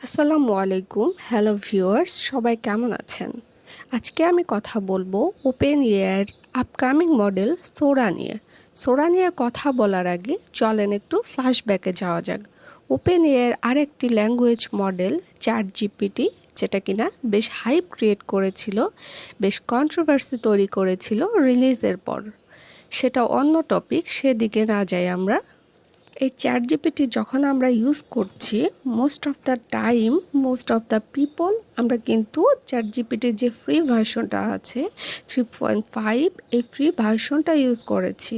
আসসালামু আলাইকুম। Hello viewers, সবাই কেমন আছেন? আজকে আমি কথা বলবো ওপেন এআইয়ের আপকামিং মডেল সোরা নিয়ে। সোরা নিয়ে কথা বলার আগে চলেন একটু ফ্ল্যাশব্যাকে যাওয়া যাক। ওপেন এআইয়ের আরেকটি ল্যাঙ্গুয়েজ মডেল চ্যাট জিপিটি, যেটা কিনা বেশ হাইপ ক্রিয়েট করেছিল, বেশ কন্ট্রোভার্সি তৈরি করেছিল রিলিজের পর। সেটা অন্য টপিক, সেদিকে না যাই আমরা। এই চ্যাট জিপিটি যখন আমরা ইউজ করছি, মোস্ট অফ দ্য পিপল আমরা কিন্তু চ্যাট জিপিটির যে ফ্রি ভার্সনটা আছে 3.5, এই ফ্রি ভার্সনটা ইউজ করেছি।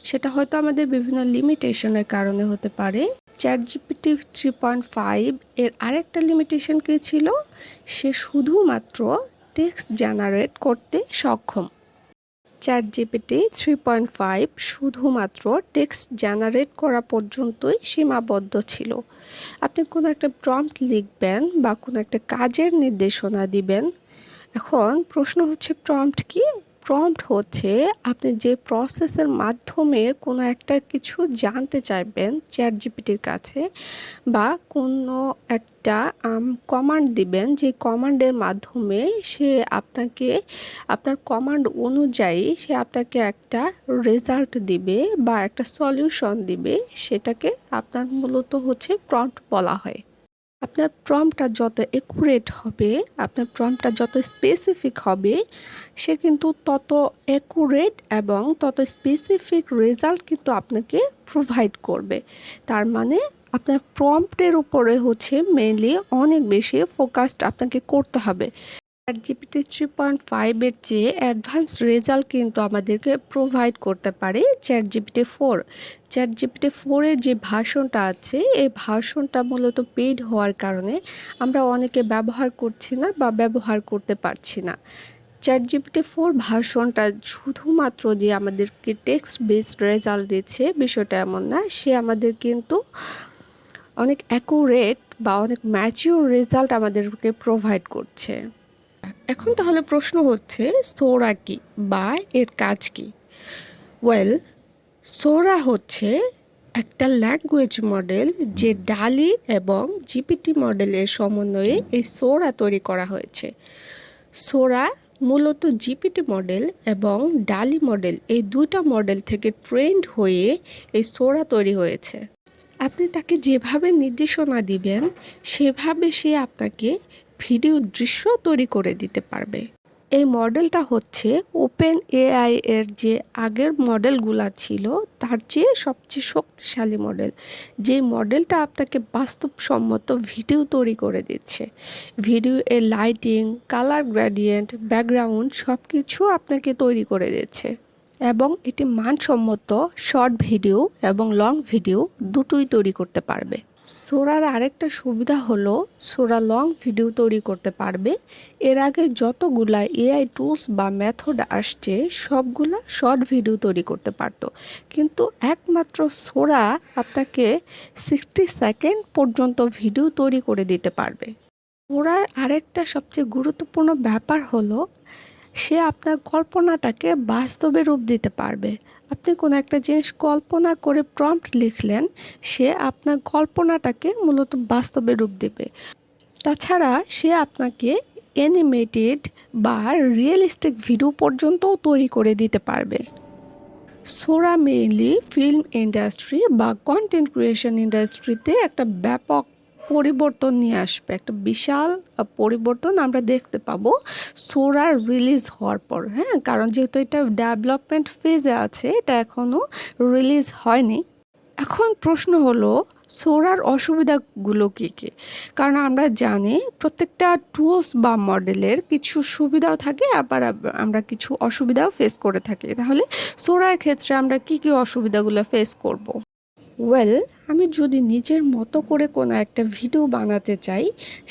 সেটা হয়তো আমাদের বিভিন্ন লিমিটেশনের কারণে হতে পারে। চ্যাট জিপিটি 3.5 এর আরেকটা লিমিটেশন কী ছিল? সে শুধুমাত্র টেক্সট জেনারেট করতে সক্ষম। চ্যাট জিপিটি 3.5 শুধুমাত্র টেক্সট জেনারেট করা পর্যন্তই সীমাবদ্ধ ছিল। আপনি কোনো একটা প্রম্পট লিখবেন বা কোনো একটা কাজের নির্দেশনা দিবেন। এখন প্রশ্ন হচ্ছে প্রম্পট কি? প্রম্পট হচ্ছে আপনি যে প্রসেসের মাধ্যমে কোনো একটা কিছু জানতে চাইবেন চ্যাট জিপিটির কাছে, বা কোনো একটা কমান্ড দিবেন, যে কমান্ডের মাধ্যমে সে আপনাকে আপনার কমান্ড অনুযায়ী সে আপনাকে একটা রেজাল্ট দিবে বা একটা সলিউশন দিবে। সেটাকে আপনার মূলত হচ্ছে প্রম্পট বলা হয়। আপনার প্রম্পটটা যত অ্যাকুরেট হবে, আপনার প্রম্পটটা যত স্পেসিফিক হবে, সে কিন্তু তত অ্যাকুরেট এবং তত স্পেসিফিক রেজাল্ট কিন্তু আপনাকে প্রোভাইড করবে। তার মানে আপনার প্রম্পটের উপরে হচ্ছে মেইনলি অনেক বেশি ফোকাসড আপনাকে করতে হবে। চ্যাট জিপিটি 3.5-এর চেয়ে অ্যাডভান্স রেজাল্ট কিন্তু আমাদেরকে প্রোভাইড করতে পারে চ্যাট জিপিটি 4। চ্যাট জিপিটি 4-এর যে ভার্সনটা আছে, এই ভার্সনটা মূলত পেইড হওয়ার কারণে আমরা অনেকে ব্যবহার করছি না বা ব্যবহার করতে পারছি না। চ্যাট জিপিটি 4 ভার্সনটা শুধুমাত্র যে আমাদেরকে টেক্সট বেসড রেজাল্ট দিচ্ছে বিষয়টা এমন না, সে আমাদের কিন্তু অনেক অ্যাকুরেট বা অনেক ম্যাচিওর রেজাল্ট আমাদেরকে প্রোভাইড করছে। এখন তাহলে প্রশ্ন হচ্ছে, সোরা কি বা এর কাজ কি? ওয়েল, সোরা হচ্ছে একটা ল্যাঙ্গুয়েজ মডেল, যে ডালি এবং জিপিটি মডেলের সমন্বয়ে এই সোরা তৈরি করা হয়েছে। সোরা মূলত জিপিটি মডেল এবং ডালি মডেল, এই দুইটা মডেল থেকে ট্রেন্ড হয়ে এই সোরা তৈরি হয়েছে। আপনি তাকে যেভাবে নির্দেশনা দিবেন, সেভাবে সে আপনাকে ভিডিও দৃশ্য তৈরি করে দিতে পারবে। এই মডেলটা হচ্ছে ওপেন এআই এর যে আগের মডেলগুলা ছিল তার চেয়ে সবচেয়ে শক্তিশালী মডেল, যে মডেলটা আপনাকে বাস্তবসম্মত ভিডিও তৈরি করে দিচ্ছে। ভিডিও এর লাইটিং, কালার গ্রেডিয়েন্ট, ব্যাকগ্রাউন্ড সব কিছু আপনাকে তৈরি করে দিচ্ছে, এবং এটি মানসম্মত শর্ট ভিডিও এবং লং ভিডিও দুটোই তৈরি করতে পারবে। সোরার আরেকটা সুবিধা হলো সোরা লং ভিডিও তৈরি করতে পারবে। এর আগে যতগুলা এআই টুলস বা মেথড আসছে সবগুলা শর্ট ভিডিও তৈরি করতে পারতো, কিন্তু একমাত্র সোরা আপনাকে 60 সেকেন্ড পর্যন্ত ভিডিও তৈরি করে দিতে পারবে। সোরার আরেকটা সবচেয়ে গুরুত্বপূর্ণ ব্যাপার হলো সে আপনার কল্পনাটাকে বাস্তবে রূপ দিতে পারবে। আপনি কোনো একটা জিনিস কল্পনা করে প্রম্পট লিখলেন, সে আপনার কল্পনাটাকে মূলত বাস্তবে রূপ দেবে। তাছাড়া সে আপনাকে অ্যানিমেটেড বা রিয়েলিস্টিক ভিডিও পর্যন্তও তৈরি করে দিতে পারবে। সোরা মেইনলি ফিল্ম ইন্ডাস্ট্রি বা কন্টেন্ট ক্রিয়েশন ইন্ডাস্ট্রিতে একটা ব্যাপক পরিবর্তন নিয়ে আসবে। একটা বিশাল পরিবর্তন আমরা দেখতে পাবো সোরার রিলিজ হওয়ার পর। হ্যাঁ, কারণ যেহেতু এটা ডেভেলপমেন্ট ফেজে আছে, এটা এখনও রিলিজ হয়নি। এখন প্রশ্ন হলো সোরার অসুবিধাগুলো কী কী? কারণ আমরা জানি প্রত্যেকটা টুলস বা মডেলের কিছু সুবিধাও থাকে, আবার আমরা কিছু অসুবিধাও ফেস করে থাকি। তাহলে সোরার ক্ষেত্রে আমরা কী কী অসুবিধাগুলো ফেস করব? ওয়েল, আমি যদি নিজের মতো করে কোনো একটা ভিডিও বানাতে চাই,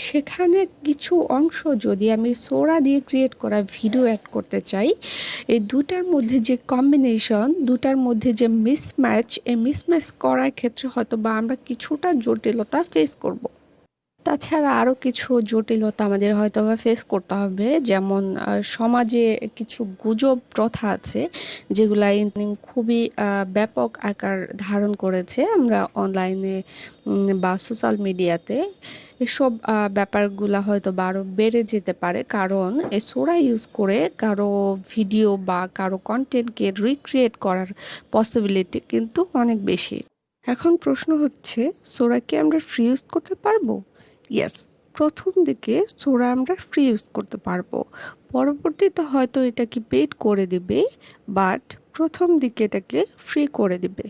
সেখানে কিছু অংশ যদি আমি সোরা দিয়ে ক্রিয়েট করা ভিডিও অ্যাড করতে চাই, এই দুটার মধ্যে যে কম্বিনেশন, দুটার মধ্যে যে মিসম্যাচ, এই মিসম্যাচ করার ক্ষেত্রে হয়তো বা আমরা কিছুটা জটিলতা ফেস করব। তাছাড়া আরও কিছু জটিলতা আমাদের হয়তো বা ফেস করতে হবে, যেমন সমাজে কিছু গুজব প্রথা আছে যেগুলা ইদানিং খুবই ব্যাপক আকার ধারণ করেছে আমরা অনলাইনে বা সোশ্যাল মিডিয়াতে। এসব ব্যাপারগুলা হয়তো বা আরও বেড়ে যেতে পারে, কারণ এই সোরা ইউজ করে কারো ভিডিও বা কারো কন্টেন্টকে রিক্রিয়েট করার পসিবিলিটি কিন্তু অনেক বেশি। এখন প্রশ্ন হচ্ছে, সোরা কি আমরা ফ্রি ইউজ করতে পারবো? ইয়েস, প্রথম দিকে সোরা আমরা ফ্রি ইউজ করতে পারবো, পরবর্তীতে হয়তো এটাকে পেড করে দিবে, বাট প্রথম দিকে এটাকে ফ্রি করে দিবে।